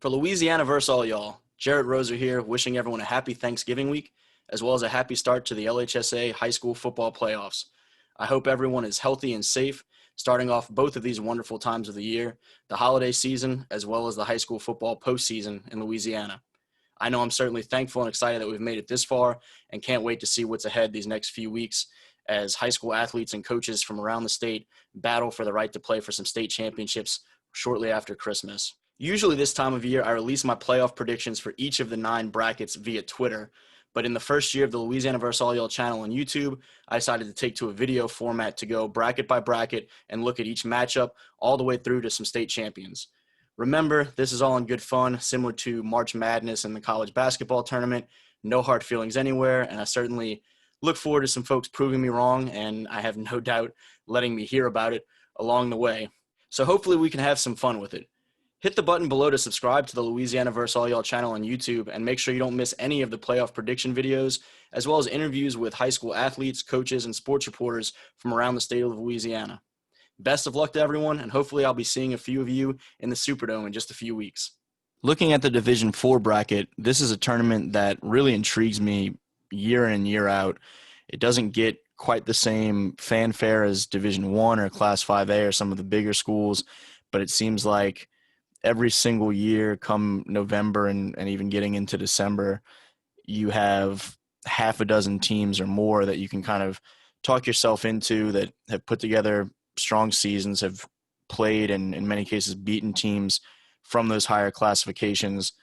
For Louisiana versus all y'all, Jarrett Roser here, wishing everyone a happy Thanksgiving week, as well as a happy start to the LHSAA high school football playoffs. I hope everyone is healthy and safe, starting off both of these wonderful times of the year, the holiday season, as well as the high school football postseason in Louisiana. I know I'm certainly thankful and excited that we've made it this far and can't wait to see what's ahead these next few weeks as high school athletes and coaches from around the state battle for the right to play for some state championships shortly after Christmas. Usually this time of year, I release my playoff predictions for each of the 9 brackets via Twitter, but in the first year of the Louisiana vs. All Y'all channel on YouTube, I decided to take to a video format to go bracket by bracket and look at each matchup all the way through to some state champions. Remember, this is all in good fun, similar to March Madness and the college basketball tournament. No hard feelings anywhere, and I certainly look forward to some folks proving me wrong, and I have no doubt letting me hear about it along the way. So hopefully we can have some fun with it. Hit the button below to subscribe to the Louisiana vs. All Y'all channel on YouTube and make sure you don't miss any of the playoff prediction videos, as well as interviews with high school athletes, coaches, and sports reporters from around the state of Louisiana. Best of luck to everyone, and hopefully I'll be seeing a few of you in the Superdome in just a few weeks. Looking at the Division IV bracket, this is a tournament that really intrigues me year in and year out. It doesn't get quite the same fanfare as Division I or Class 5A or some of the bigger schools, but it seems like every single year come November and even getting into December, you have half a dozen teams or more that you can kind of talk yourself into that have put together strong seasons, have played and in many cases beaten teams from those higher classifications.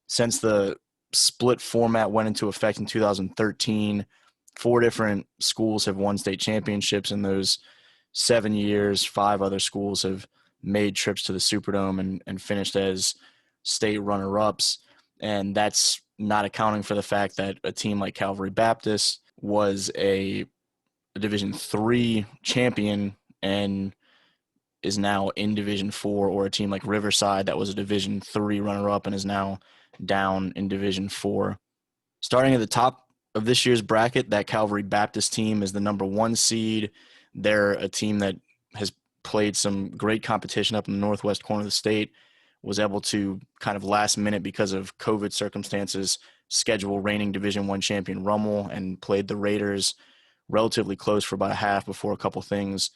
Since the split format went into effect in 2013, 4 different schools have won state championships in those 7 years. 5 other schools have made trips to the Superdome and finished as state runner-ups. And that's not accounting for the fact that a team like Calvary Baptist was a Division III champion and is now in Division IV, or a team like Riverside that was a Division III runner-up and is now down in Division IV. Starting at the top of this year's bracket, that Calvary Baptist team is the number 1 seed. They're a team that has played some great competition up in the northwest corner of the state, was able to kind of last minute because of COVID circumstances schedule reigning Division I champion Rummel and played the Raiders relatively close for about a half before a couple things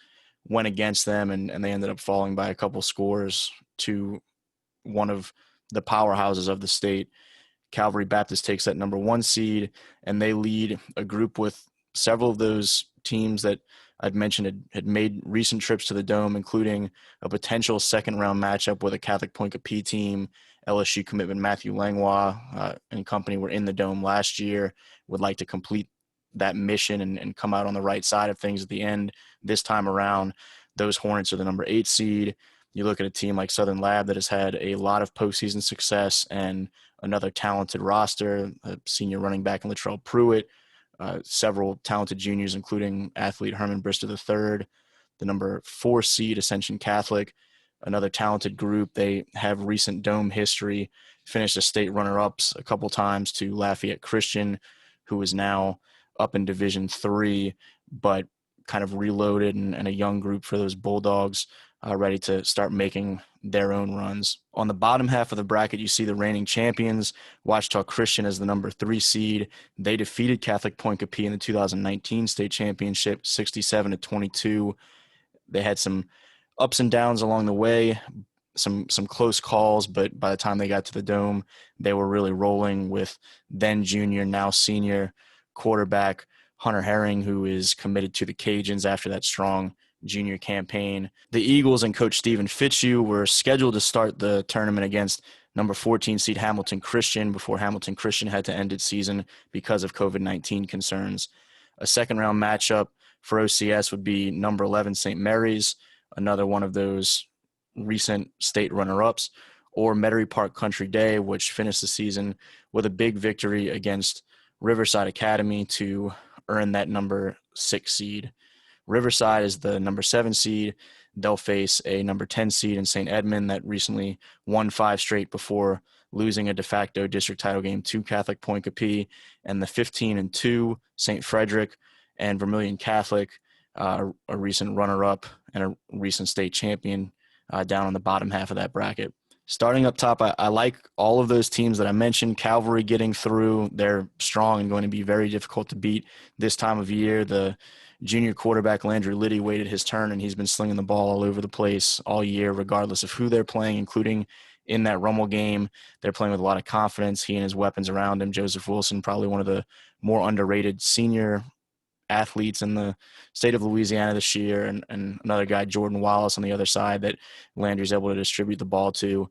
went against them, and they ended up falling by a couple scores to one of the powerhouses of the state. Calvary Baptist takes that number 1 seed, and they lead a group with several of those teams that I'd mentioned had made recent trips to the Dome, including a potential second-round matchup with a Catholic Point Capee team. LSU commitment Matthew Langlois and company were in the Dome last year, would like to complete that mission and come out on the right side of things at the end. This time around, those Hornets are the number 8 seed. You look at a team like Southern Lab that has had a lot of postseason success and another talented roster, a senior running back in Latrell Pruitt, several talented juniors, including athlete Herman Brister III, the number 4 seed Ascension Catholic, another talented group. They have recent Dome history, finished as state runner-ups a couple times to Lafayette Christian, who is now up in Division III, but kind of reloaded and a young group for those Bulldogs, ready to start making their own runs. On the bottom half of the bracket, you see the reigning champions, Ouachita Christian as the number 3 seed. They defeated Catholic Point Capee in the 2019 state championship, 67-22. They had some ups and downs along the way, some close calls, but by the time they got to the Dome, they were really rolling with then junior, now senior quarterback Hunter Herring, who is committed to the Cajuns after that strong junior campaign. The Eagles and Coach Stephen Fitzhugh were scheduled to start the tournament against number 14 seed Hamilton Christian before Hamilton Christian had to end its season because of COVID-19 concerns. A second-round matchup for OCS would be number 11 St. Mary's, another one of those recent state runner-ups, or Metairie Park Country Day, which finished the season with a big victory against Riverside Academy to earn that number 6 seed. Riverside is the number 7 seed. They'll face a number 10 seed in St. Edmund that recently won 5 straight before losing a de facto district title game to Catholic Point Capee, and the 15-2 St. Frederick and Vermilion Catholic, a recent runner-up and a recent state champion, down on the bottom half of that bracket. Starting up top, I like all of those teams that I mentioned. Calvary getting through. They're strong and going to be very difficult to beat this time of year. The junior quarterback, Landry Liddy, waited his turn, and he's been slinging the ball all over the place all year, regardless of who they're playing, including in that Rummel game. They're playing with a lot of confidence. He and his weapons around him. Joseph Wilson, probably one of the more underrated senior athletes in the state of Louisiana this year, and another guy, Jordan Wallace, on the other side that Landry's able to distribute the ball to.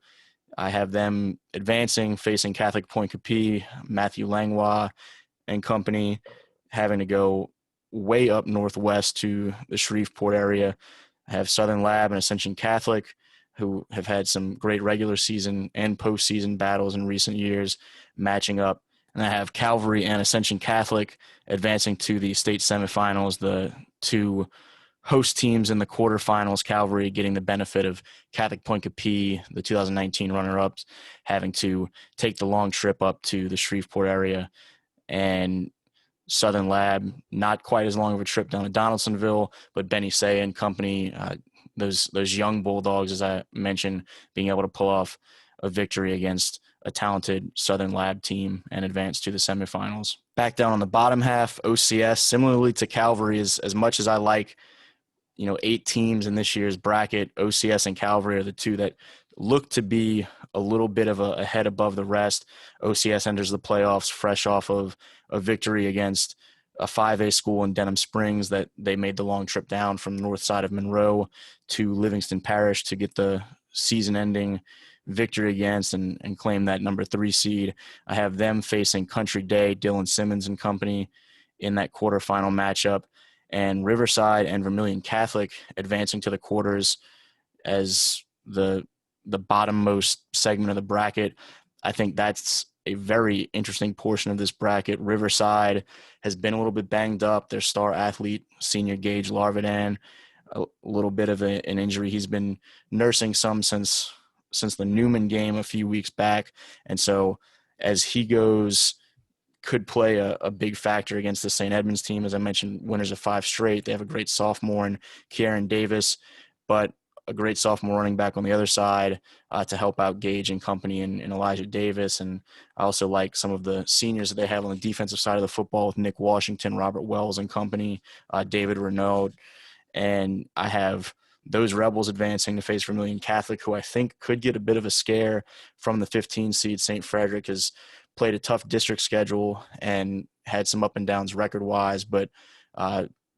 I have them advancing, facing Catholic Point Capee, Matthew Langlois and company, having to go way up northwest to the Shreveport area. I have Southern Lab and Ascension Catholic, who have had some great regular season and postseason battles in recent years, matching up. And I have Calvary and Ascension Catholic advancing to the state semifinals, the two host teams in the quarterfinals. Calvary getting the benefit of Catholic Point Capee, the 2019 runner-ups, having to take the long trip up to the Shreveport area, and Southern Lab, not quite as long of a trip down to Donaldsonville, but Benny Say and company, those young Bulldogs, as I mentioned, being able to pull off a victory against a talented Southern Lab team and advance to the semifinals. Back down on the bottom half, OCS, similarly to Calvary, is as much as I like 8 teams in this year's bracket, OCS and Calvary are the two that look to be a little bit of a head above the rest. OCS enters the playoffs fresh off of a victory against a 5A school in Denham Springs that they made the long trip down from the north side of Monroe to Livingston Parish to get the season-ending victory against and claim that number 3 seed. I have them facing Country Day, Dylan Simmons and company in that quarterfinal matchup, and Riverside and Vermilion Catholic advancing to the quarters as the bottommost segment of the bracket. I think that's a very interesting portion of this bracket. Riverside has been a little bit banged up. Their star athlete, senior Gage Larvidan, a little bit of an injury. He's been nursing some since the Newman game a few weeks back. And so as he goes, could play a big factor against the St. Edmunds team. As I mentioned, winners of 5 straight. They have a great sophomore in Kieran Davis, but a great sophomore running back on the other side to help out Gage and company and Elijah Davis. And I also like some of the seniors that they have on the defensive side of the football with Nick Washington, Robert Wells and company, David Renaud. And I have those Rebels advancing to face Vermilion Catholic, who I think could get a bit of a scare from the 15 seed. St. Frederick has played a tough district schedule and had some up and downs record-wise, but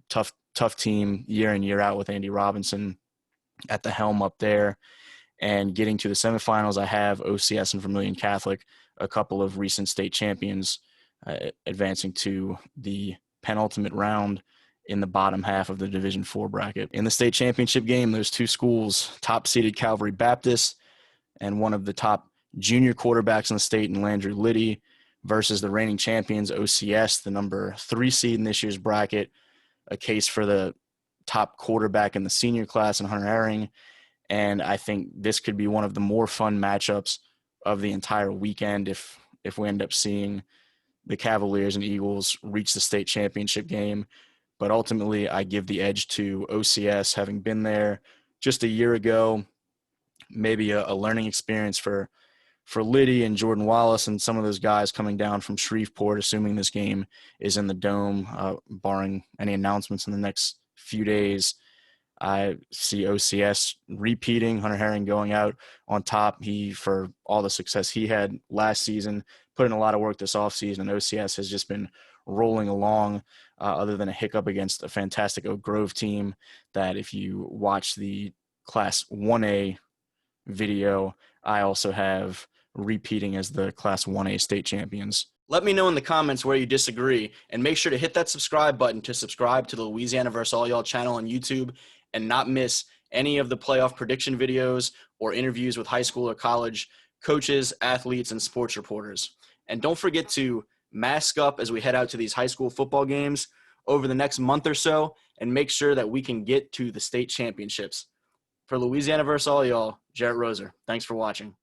tough team year in, year out with Andy Robinson at the helm up there. And getting to the semifinals, I have OCS and Vermilion Catholic, a couple of recent state champions, advancing to the penultimate round in the bottom half of the Division IV bracket. In the state championship game, those two schools, top-seeded Calvary Baptist and one of the top junior quarterbacks in the state in Landry Liddy versus the reigning champions, OCS, the number 3 seed in this year's bracket, a case for the top quarterback in the senior class in Hunter Herring. And I think this could be one of the more fun matchups of the entire weekend if we end up seeing the Cavaliers and Eagles reach the state championship game. But ultimately, I give the edge to OCS, having been there just a year ago, maybe a learning experience for Liddy and Jordan Wallace and some of those guys coming down from Shreveport, assuming this game is in the Dome, barring any announcements in the next few days. I see OCS repeating, Hunter Herring going out on top. For all the success he had last season, put in a lot of work this offseason, and OCS has just been rolling along, other than a hiccup against a fantastic Oak Grove team that if you watch the Class 1A video, I also have repeating as the Class 1A state champions. Let me know in the comments where you disagree, and make sure to hit that subscribe button to subscribe to the Louisiana vs. All Y'all channel on YouTube and not miss any of the playoff prediction videos or interviews with high school or college coaches, athletes, and sports reporters. And don't forget to mask up as we head out to these high school football games over the next month or so and make sure that we can get to the state championships. For Louisiana vs. All Y'all, Jarrett Roser. Thanks for watching.